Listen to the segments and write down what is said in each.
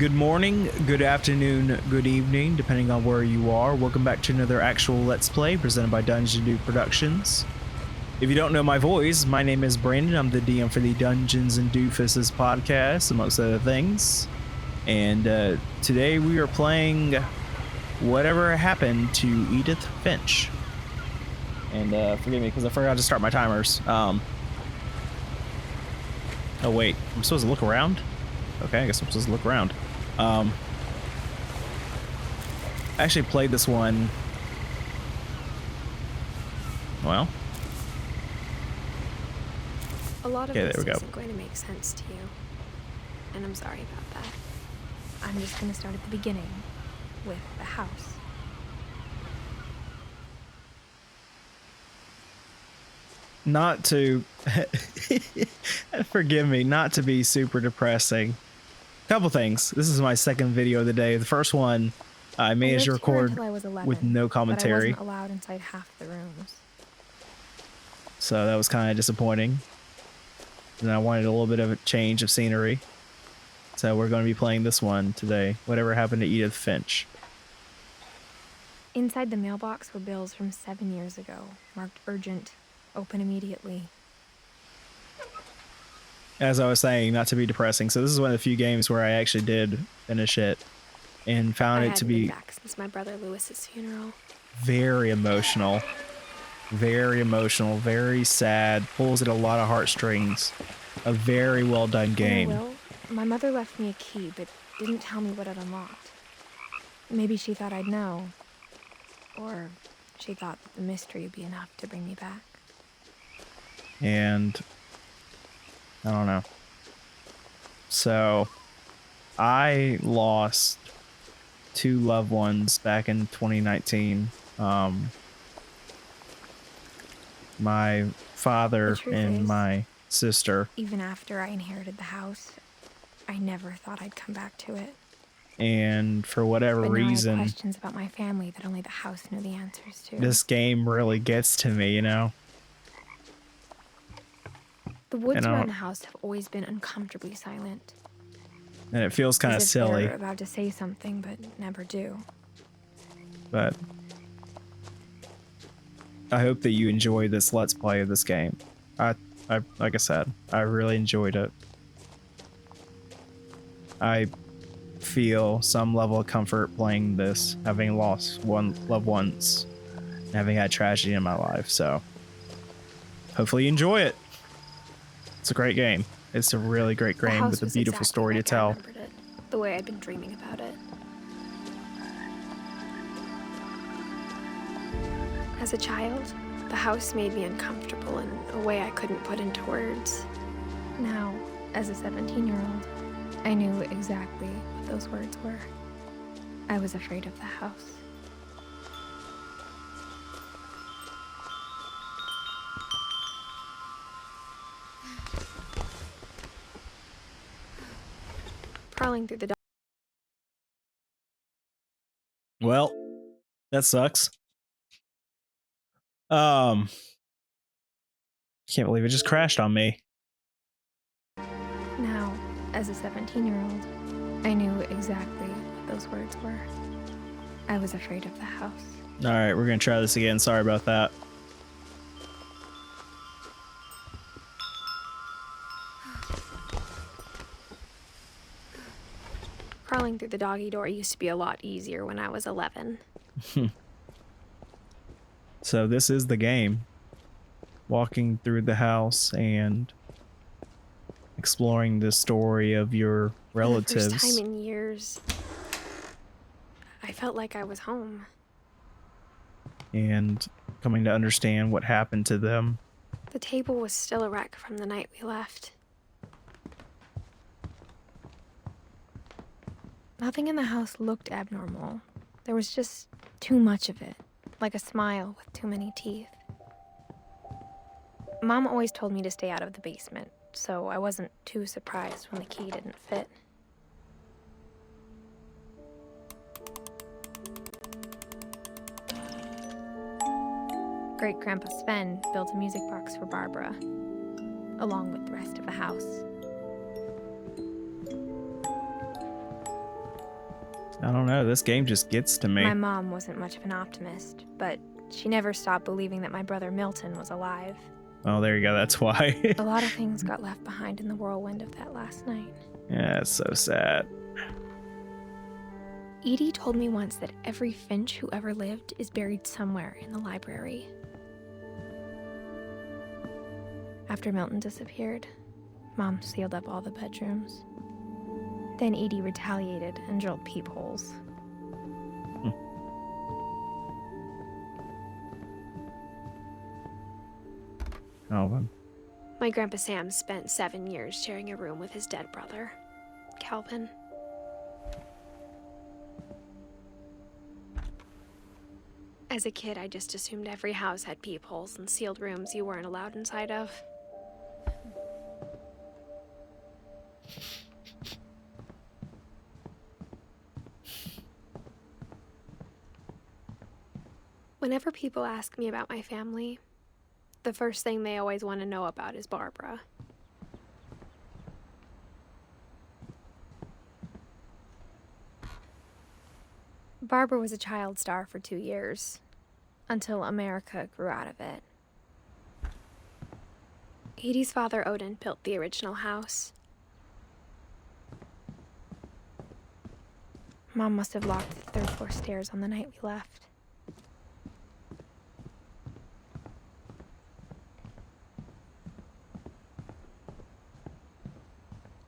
Good morning, good afternoon, good evening, depending on where you are. Welcome back to another actual Let's Play presented by Dungeon Dude Productions. If you don't know my voice, my name is Brandon. I'm the DM for the Dungeons and Doofuses podcast, amongst other things. And today we are playing Whatever Happened to Edith Finch. And forgive me, because I forgot to start my timers. Oh wait, I'm supposed to look around? Okay, I guess I'm supposed to look around. I actually played this one. Well. A lot of this isn't going to make sense to you. And I'm sorry about that. I'm just going to start at the beginning with the house. Not to forgive me, not to be super depressing. Couple things. This is my second video of the day. The first one I managed to record with no commentary. But I wasn't allowed inside half the rooms. So that was kind of disappointing. And I wanted a little bit of a change of scenery. So we're going to be playing this one today. Whatever Happened to Edith Finch. Inside the mailbox were bills from 7 years ago, marked urgent, open immediately. As I was saying, not to be depressing. So this is one of the few games where I actually did finish it and found it to be back since my brother Lewis's funeral. Very emotional, very sad, pulls at a lot of heartstrings. A very well done game. Well, my mother left me a key, but didn't tell me what it unlocked. Maybe she thought I'd know, or she thought that the mystery would be enough to bring me back. And I don't know. So I lost two loved ones back in 2019. My father and my sister. Even after I inherited the house, I never thought I'd come back to it. And for whatever reason, I have questions about my family that only the house knew the answers to. This game really gets to me, you know? The woods around the house have always been uncomfortably silent. And it feels kind of silly. They're about to say something, but never do. But I hope that you enjoy this Let's Play of this game. I like I said, I really enjoyed it. I feel some level of comfort playing this, having lost one loved ones, and having had tragedy in my life. So hopefully you enjoy it. It's a great game. It's a really great game with a beautiful story to tell. I remembered it, the way I'd been dreaming about it. As a child, the house made me uncomfortable in a way I couldn't put into words. Now, as a 17-year-old, I knew exactly what those words were. I was afraid of the house. Crawling through the Well, that sucks. Can't believe it just crashed on me. Now, as a 17-year-old, I knew exactly what those words were. I was afraid of the house. All right, we're gonna try this again. Sorry about that. Crawling through the doggy door used to be a lot easier when I was 11. So this is the game. Walking through the house and exploring the story of your relatives. For the first time in years, I felt like I was home. And coming to understand what happened to them. The table was still a wreck from the night we left. Nothing in the house looked abnormal. There was just too much of it, like a smile with too many teeth. Mom always told me to stay out of the basement, so I wasn't too surprised when the key didn't fit. Great-Grandpa Sven built a music box for Barbara, along with the rest of the house. I don't know, this game just gets to me. My mom wasn't much of an optimist, but she never stopped believing that my brother Milton was alive. Oh, there you go, that's why. A lot of things got left behind in the whirlwind of that last night. Yeah, it's so sad. Edie told me once that every Finch who ever lived is buried somewhere in the library. After Milton disappeared, Mom sealed up all the bedrooms. Then Edie retaliated and drilled peepholes. Oh, well. My Grandpa Sam spent 7 years sharing a room with his dead brother, Calvin. As a kid, I just assumed every house had peepholes and sealed rooms you weren't allowed inside of. Whenever people ask me about my family, the first thing they always want to know about is Barbara. Barbara was a child star for 2 years, until America grew out of it. Edie's father, Odin, built the original house. Mom must have locked the third floor stairs on the night we left.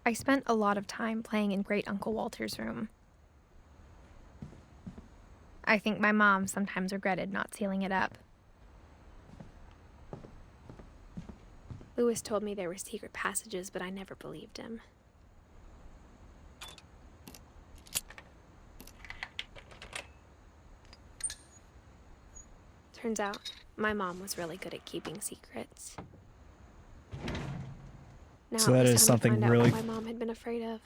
I spent a lot of time playing in Great Uncle Walter's room. I think my mom sometimes regretted not sealing it up. Lewis told me there were secret passages, but I never believed him. Turns out, my mom was really good at keeping secrets. Now So that it was is time to something find out really- what my mom had been afraid of.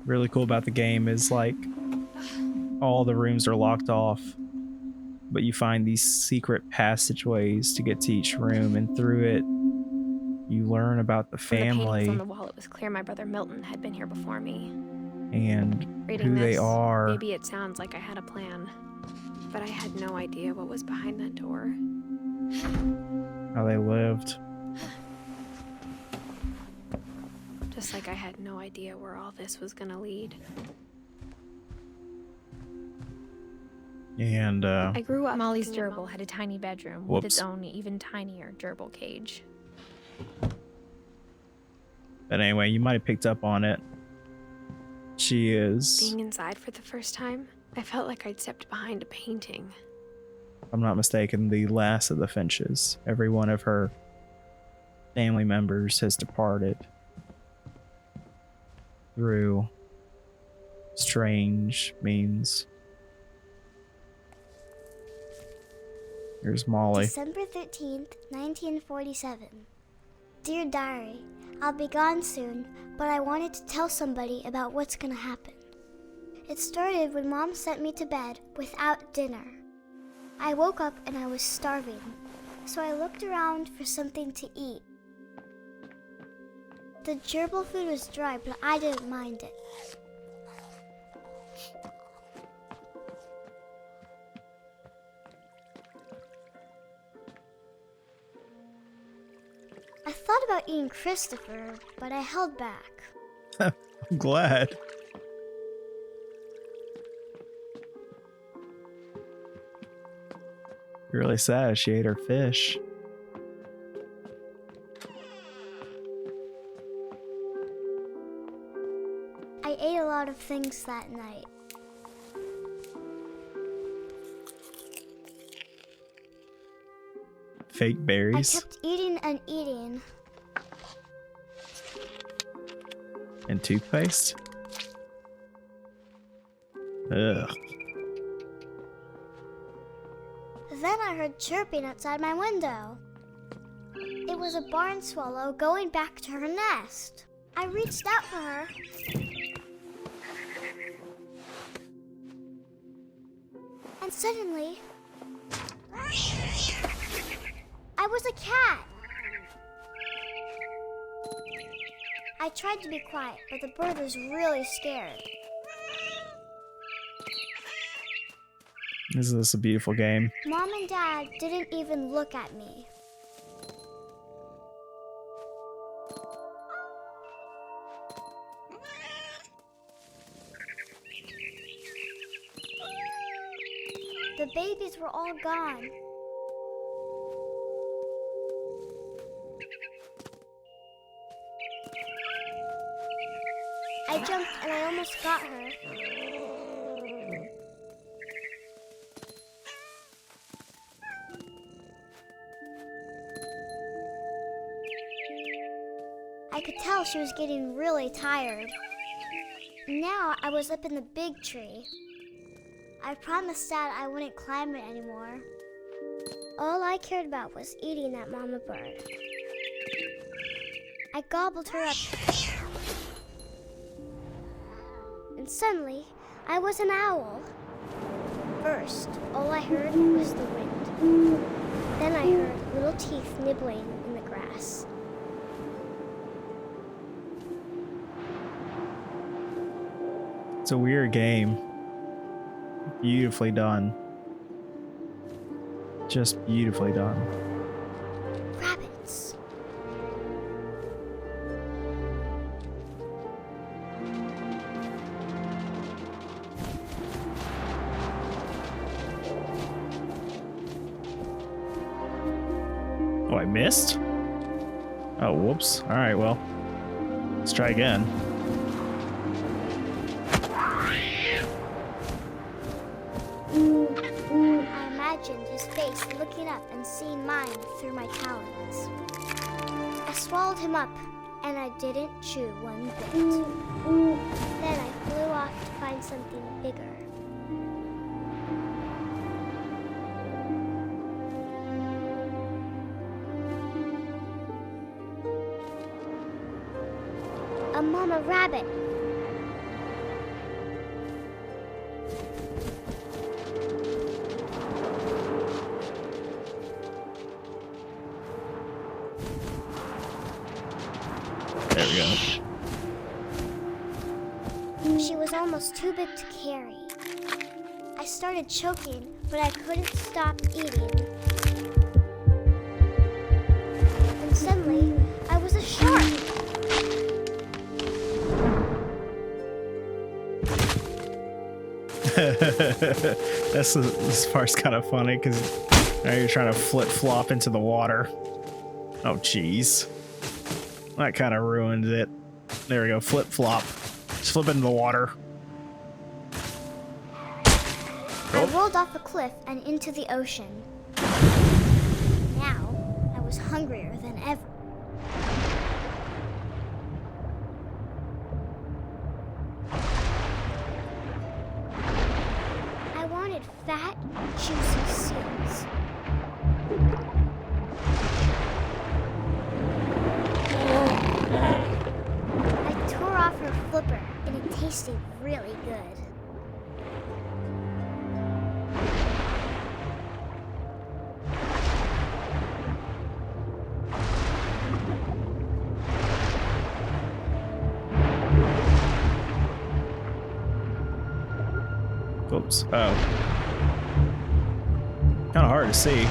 Really cool about the game is like all the rooms are locked off, but you find these secret passageways to get to each room, and through it you learn about the From the paintings family on the wall, it was clear my brother Milton had been here before me. and Reading who this, they are. maybe it sounds like I had a plan, but I had no idea what was behind that door. How they lived. Just like I had no idea where all this was gonna lead. And I grew up. Molly's gerbil had a tiny bedroom with its Whoops. own even tinier gerbil cage. but anyway, you might have picked up on it. She is, Being inside for the first time, I felt like I'd stepped behind a painting. if I'm not mistaken, the last of the Finches. Every one of her family members has departed through strange means. Here's Molly. December 13th, 1947. Dear Diary, I'll be gone soon, but I wanted to tell somebody about what's gonna happen. It started when Mom sent me to bed without dinner. I woke up and I was starving, so I looked around for something to eat. The gerbil food was dry, but I didn't mind it. I thought about eating Christopher, but I held back. I'm glad. Really sad she ate her fish. I ate a lot of things that night. Fake I berries kept eating and eating. and toothpaste. Ugh. Then I heard chirping outside my window. It was a barn swallow going back to her nest. I reached out for her. And suddenly, I was a cat. I tried to be quiet, but the bird was really scared. This is a beautiful game. Mom and Dad didn't even look at me. The babies were all gone. I jumped and I almost got her. I could tell she was getting really tired. Now I was up in the big tree. I promised Dad I wouldn't climb it anymore. All I cared about was eating that mama bird. I gobbled her up. And suddenly, I was an owl. First, all I heard was the wind. Then I heard little teeth nibbling in the grass. It's a weird game. Beautifully done. Just beautifully done. Rabbits. Oh, I missed? Oh, whoops. All right, well, let's try again. I imagined his face looking up and seeing mine through my talons. I swallowed him up, and I didn't chew one bit. Then I flew off to find something bigger. A mama rabbit. There we go. She was almost too big to carry. I started choking, but I couldn't stop eating. And suddenly, I was a shark. This part's kind of funny because now you're trying to flip flop into the water. Oh, jeez. That kind of ruined it. There we go. Flip flop. Just flip into the water. I rolled off a cliff and into the ocean. Now, I was hungrier than ever. I wanted fat, juicy seals. I tore off her flipper, and it tasted really good. Oops. Oh. Kind of hard to see.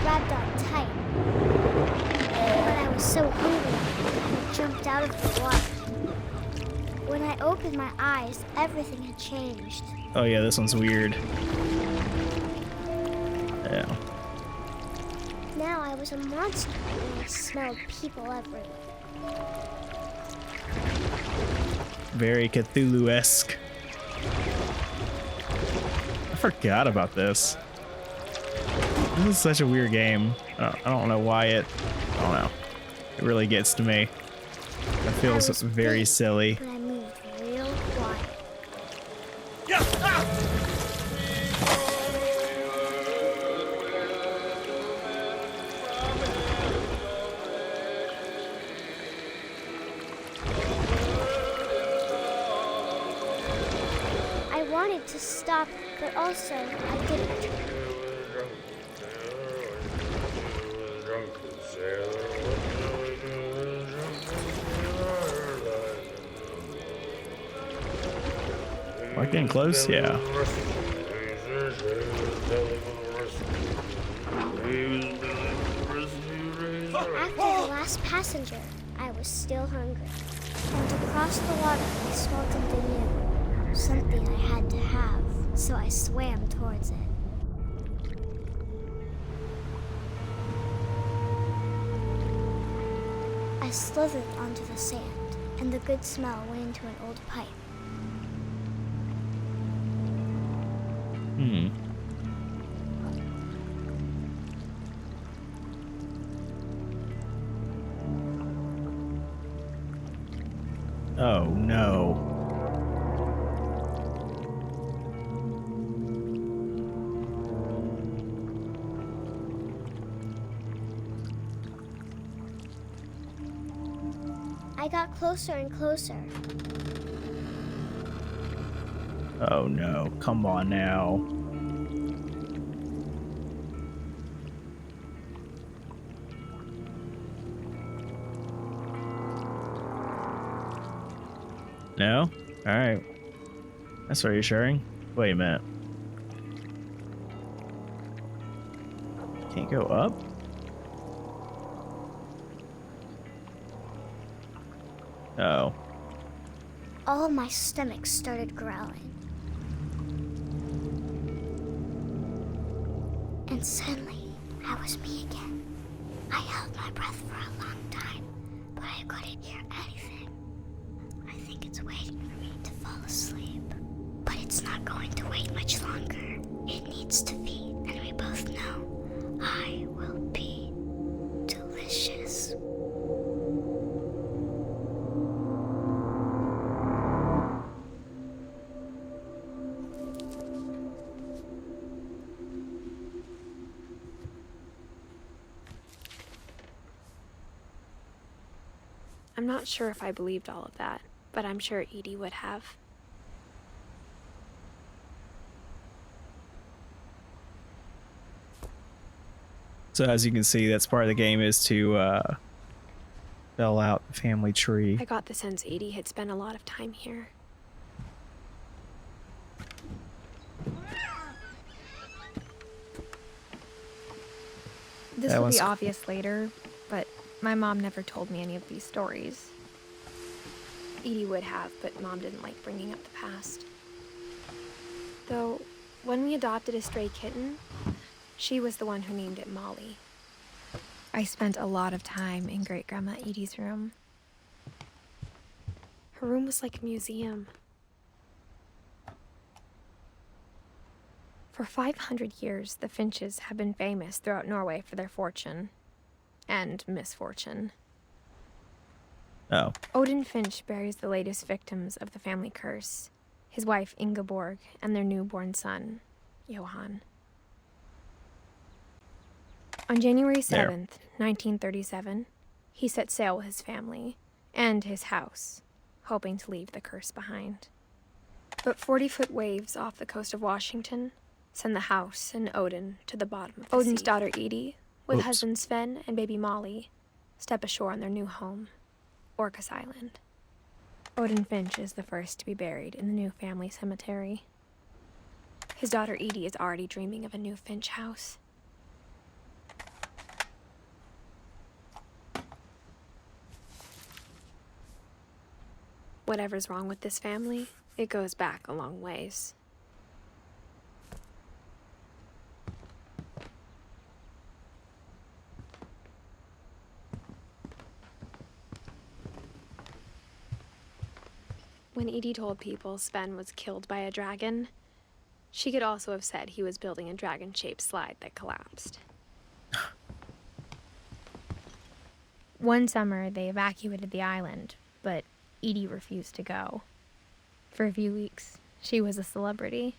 Grabbed on tight. But I was so hungry, I jumped out of the water. When I opened my eyes, everything had changed. Oh yeah, this one's weird. Yeah. Now I was a monster, and I smelled people everywhere. Very Cthulhu-esque. I forgot about this. This is such a weird game. I don't know why I don't know. It really gets to me. It feels very big, silly. But I moved real quiet. I wanted to stop, but also I didn't. Am I getting close? Yeah. After the last passenger, I was still hungry. And to cross the water, I smelled something new. Something I had to have, so I swam towards it. I slithered onto the sand, and the good smell went into an old pipe. Oh no. I got closer and closer. Oh no. Come on now. No? Alright. That's reassuring. Wait a minute. Can't go up? Oh. All of my stomach started growling. And suddenly, I was me again. I held my breath for a long time, but I couldn't hear anything. I think it's waiting for me to fall asleep. But it's not going to wait much longer. It needs to feed, and we both know I will be delicious. I'm not sure if I believed all of that, but I'm sure Edie would have. So as you can see, that's part of the game is to fill out the family tree. I got the sense Edie had spent a lot of time here. This That will be was- obvious later, but my mom never told me any of these stories. Edie would have, but Mom didn't like bringing up the past. Though, when we adopted a stray kitten, she was the one who named it Molly. I spent a lot of time in Great-Grandma Edie's room. Her room was like a museum. For 500 years, the Finches have been famous throughout Norway for their fortune and misfortune. Oh. Odin Finch buries the latest victims of the family curse, his wife Ingeborg and their newborn son, Johan. On January 7th, 1937, he set sail with his family and his house, hoping to leave the curse behind. But 40-foot waves off the coast of Washington send the house and Odin to the bottom of the Odin's sea. Daughter Edie, with Oops. husband Sven and baby Molly, step ashore on their new home, Orcas Island. Odin Finch is the first to be buried in the new family cemetery. His daughter Edie is already dreaming of a new Finch house. Whatever's wrong with this family, it goes back a long ways. When Edie told people Sven was killed by a dragon, she could also have said he was building a dragon-shaped slide that collapsed. One summer, they evacuated the island, but Edie refused to go. For a few weeks, she was a celebrity.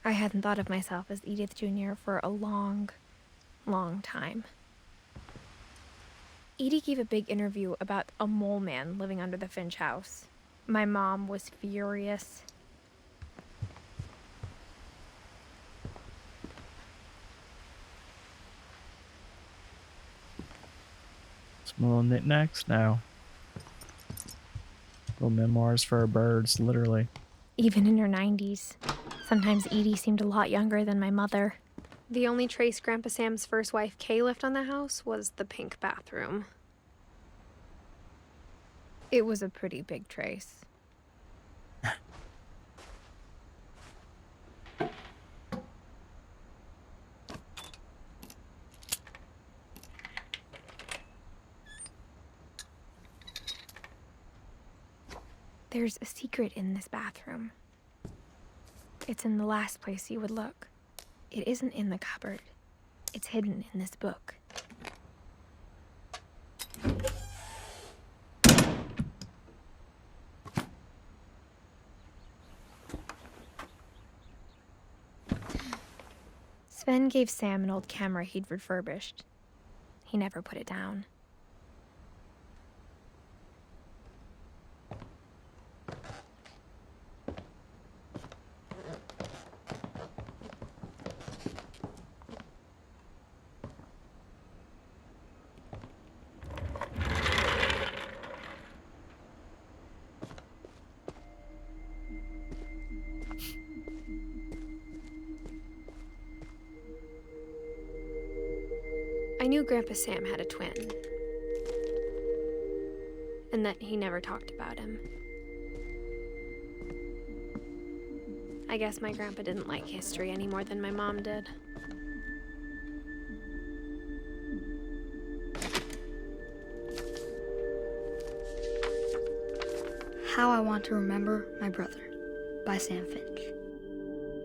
I hadn't thought of myself as Edith Jr. for a long, long time. Edie gave a big interview about a mole man living under the Finch house. My mom was furious. Some little knickknacks? No. Little memoirs for birds, literally. even in her 90s. Sometimes Edie seemed a lot younger than my mother. The only trace Grandpa Sam's first wife, Kay, left on the house was the pink bathroom. It was a pretty big trace. There's a secret in this bathroom. It's in the last place you would look. It isn't in the cupboard. It's hidden in this book. Sven gave Sam an old camera he'd refurbished. He never put it down. I knew Grandpa Sam had a twin, and that he never talked about him. I guess my grandpa didn't like history any more than my mom did. How I Want to Remember My Brother by Sam Finch.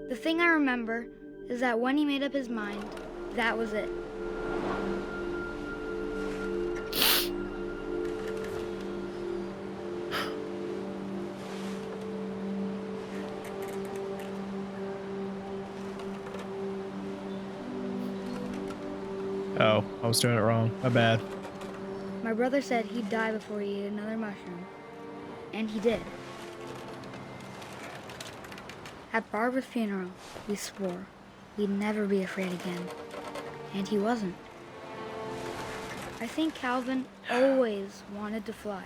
The thing I remember is that when he made up his mind, that was it. Oh, I was doing it wrong. My bad. My brother said he'd die before he ate another mushroom. And he did. At Barbara's funeral, we swore we'd never be afraid again. And he wasn't. I think Calvin always wanted to fly.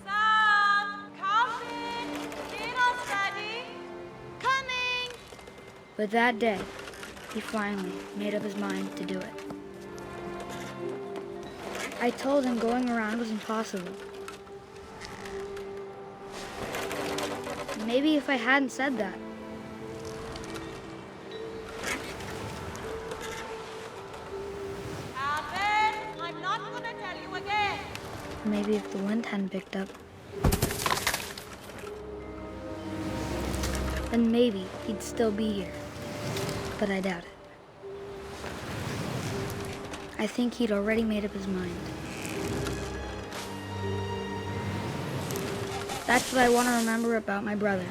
Sam! Calvin! Dinner's ready! Coming! But that day, he finally made up his mind to do it. I told him going around was impossible. Maybe if I hadn't said that, Calvin! I'm not gonna tell you again! maybe if the wind hadn't picked up, then maybe he'd still be here. But I doubt it. I think he'd already made up his mind. That's what I want to remember about my brother.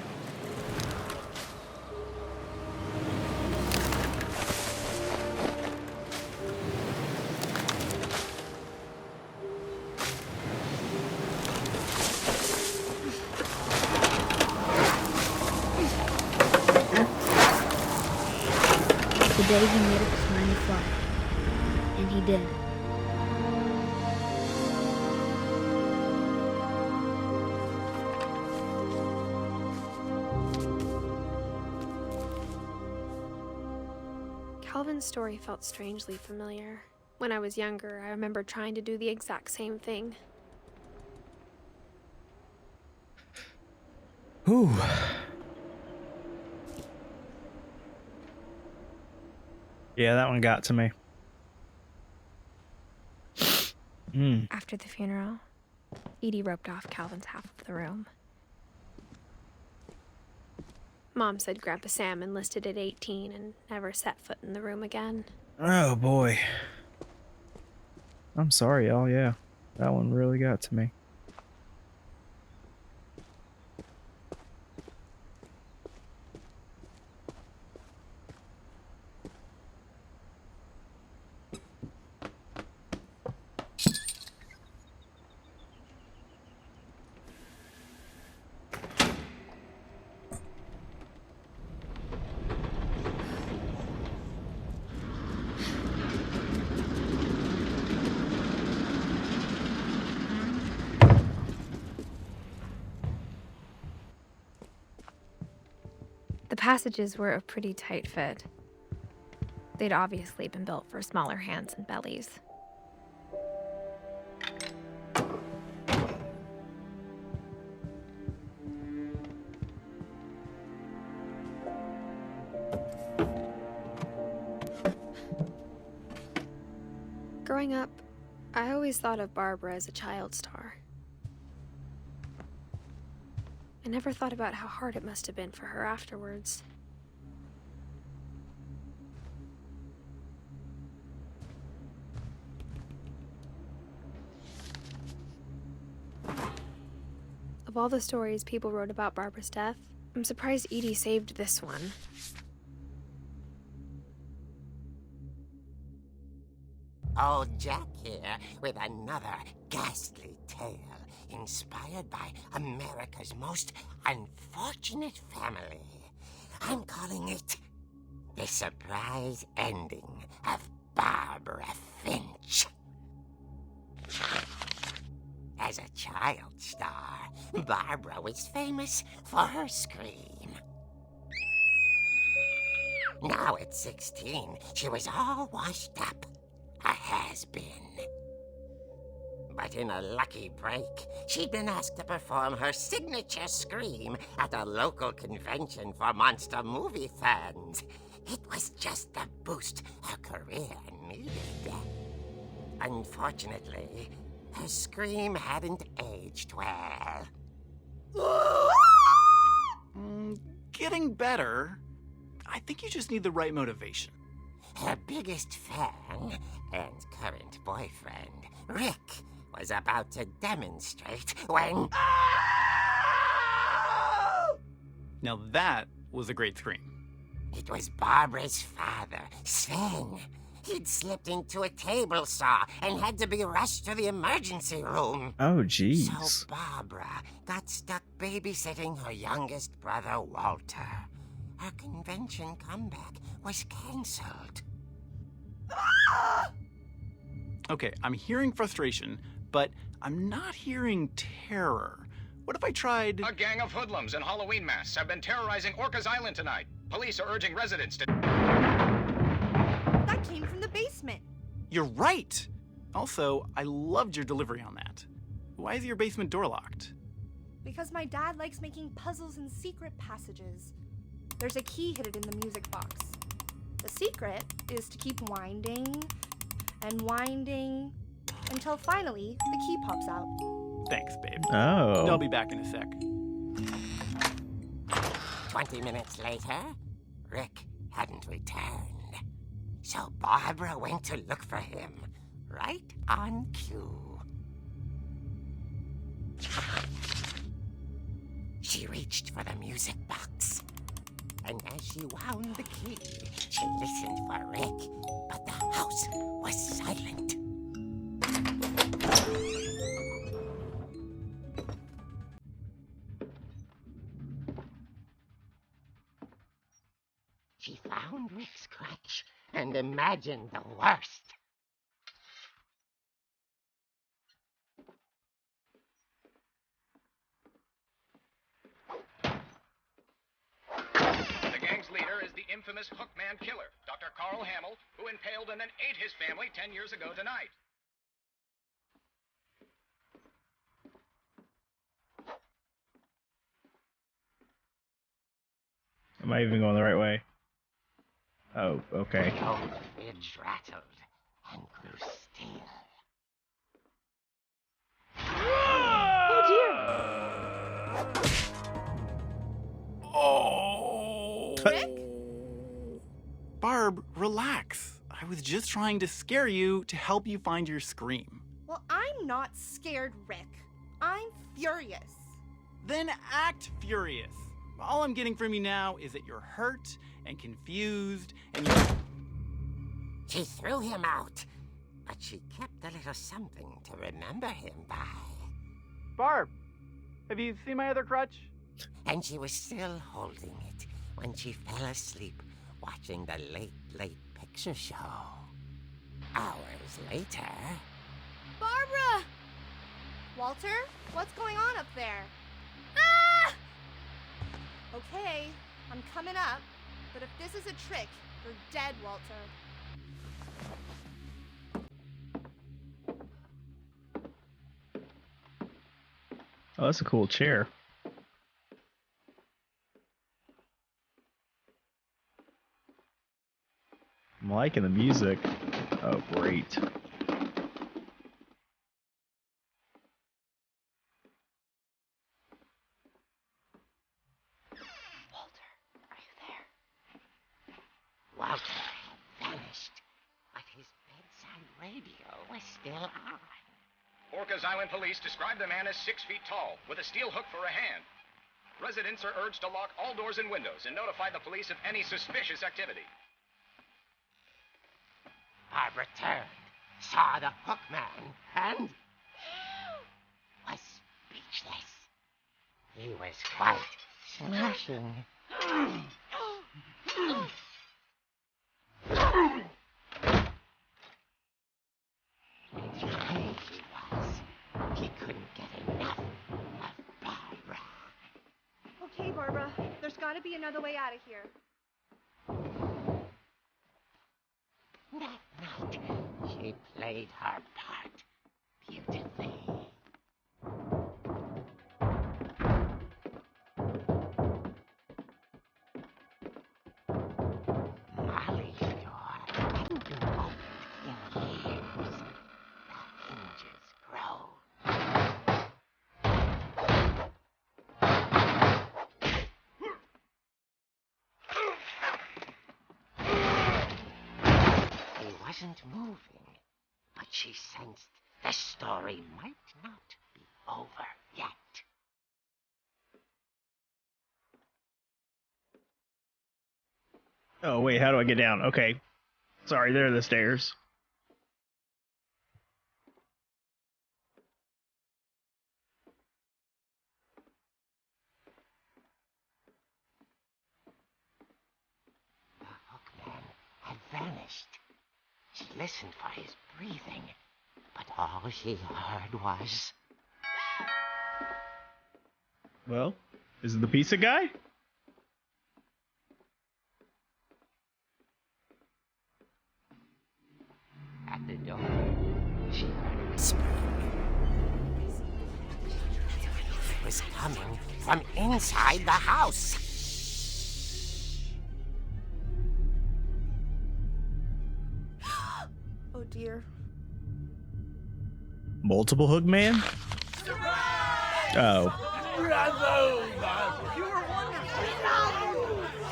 The day he made up his mind to fly. And he did. Calvin's story felt strangely familiar. When I was younger, I remember trying to do the exact same thing. Ooh. Yeah, that one got to me. After the funeral, Edie roped off Calvin's half of the room. Mom said Grandpa Sam enlisted at 18 and never set foot in the room again. Oh boy. I'm sorry, y'all. Yeah, that one really got to me. passages were a pretty tight fit. They'd obviously been built for smaller hands and bellies. Growing up, I always thought of Barbara as a child star. I never thought about how hard it must have been for her afterwards. Of all the stories people wrote about Barbara's death, I'm surprised Edie saved this one. Old Jack here with another ghastly tale inspired by America's most unfortunate family. I'm calling it The Surprise Ending of Barbara Finch. As a child star, Barbara was famous for her scream. Now at 16, she was all washed up. A has-been. But in a lucky break, she'd been asked to perform her signature scream at a local convention for monster movie fans. It was just the boost her career needed. Unfortunately, her scream hadn't aged well. Getting better. I think you just need the right motivation. Her biggest fan and current boyfriend, Rick, was about to demonstrate when... Now that was a great scream. It was Barbara's father, Sven. He'd slipped into a table saw and had to be rushed to the emergency room. Oh, jeez. So Barbara got stuck babysitting her youngest brother, Walter. Her convention comeback was cancelled. Okay, I'm hearing frustration, but I'm not hearing terror. What if I tried... A gang of hoodlums in Halloween masks have been terrorizing Orcas Island tonight. Police are urging residents to... That came from the basement. You're right! Also, I loved your delivery on that. Why is your basement door locked? Because my dad likes making puzzles and secret passages. There's a key hidden in the music box. The secret is to keep winding and winding until finally the key pops out. Thanks, babe. Oh. I'll be back in a sec. 20 minutes later, Rick hadn't returned. So Barbara went to look for him, right on cue. She reached for the music box. And as she wound the key, she listened for Rick, but the house was silent. She found Rick's crutch and imagined the worst. The gang's leader is the infamous Hookman killer, Dr. Carl Hamill, who impaled and then ate his family 10 years ago tonight. Am I even going the right way? Oh, okay. The old fridge rattled and grew still. Oh! Barb, relax. I was just trying to scare you to help you find your scream. Well, I'm not scared, Rick. I'm furious. Then act furious. All I'm getting from you now is that you're hurt and confused and you're... She threw him out, but she kept a little something to remember him by. Barb, have you seen my other crutch? And she was still holding it when she fell asleep watching the late picture show. Hours later... Barbara! Walter, what's going on up there? Ah! Okay, I'm coming up, but if this is a trick, you're dead, Walter. Oh, that's a cool chair. I'm liking the music. Oh, great. Walter had vanished, but his bedside radio was still on. Orcas Island police describe the man as 6 feet tall, with a steel hook for a hand. Residents are urged to lock all doors and windows and notify the police of any suspicious activity. Barbara turned, saw the hook man, and was speechless. He was quite smashing. He couldn't get enough of Barbara. Okay, Barbara, there's gotta be another way out of here. That night, she played her part beautifully. Molly's door hadn't been opened in years. The hinges groaned. He wasn't moving, but she sensed the story might not be over yet. Oh, wait, how do I get down? Okay. Sorry, there are the stairs. The hookman had vanished. She listened for his breathing, but all she heard was... Well, is it the pizza guy? At the door, she heard whispering. It was coming from inside the house. Oh dear. Multiple hook man? Oh.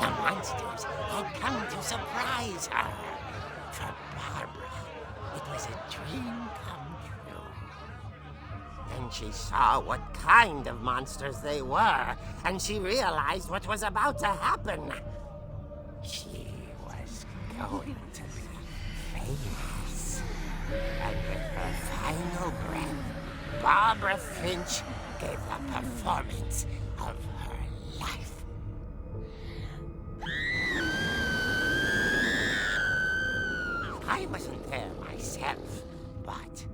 The monsters had come to surprise her. For Barbara, it was a dream come true. Then she saw what kind of monsters they were, and she realized what was about to happen. She was going to be famous. And with her final breath, Barbara Finch gave the performance of her life. I wasn't there myself, but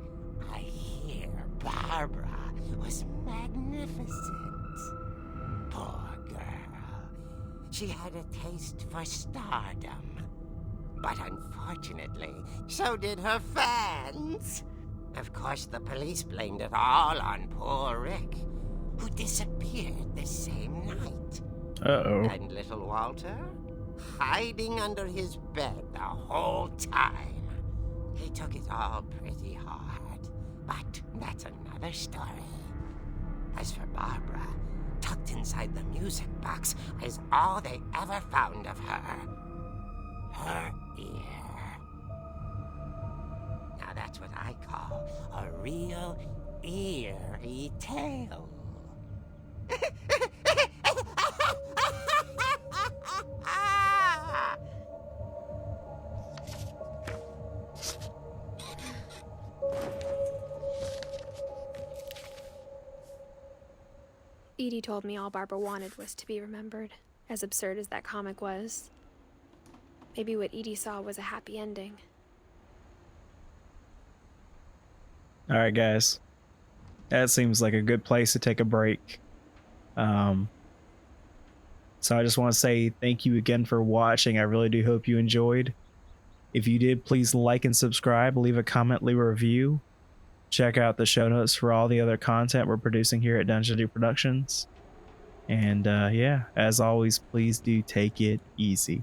I hear Barbara was magnificent. Poor girl. She had a taste for stardom. But unfortunately, so did her fans. Of course, the police blamed it all on poor Rick, who disappeared the same night. Uh-oh. And little Walter? Hiding under his bed the whole time. He took it all pretty hard, but that's another story. As for Barbara, tucked inside the music box is all they ever found of her. Her ear. Now that's what I call a real eerie tale. Edie told me all Barbara wanted was to be remembered, as absurd as that comic was. Maybe what Edie saw was a happy ending. All right, guys. That seems like a good place to take a break. So I just want to say thank you again for watching. I really do hope you enjoyed. If you did, please like and subscribe, leave a comment, leave a review. Check out the show notes for all the other content we're producing here at Dungeon Do Productions. And yeah, as always, please do take it easy.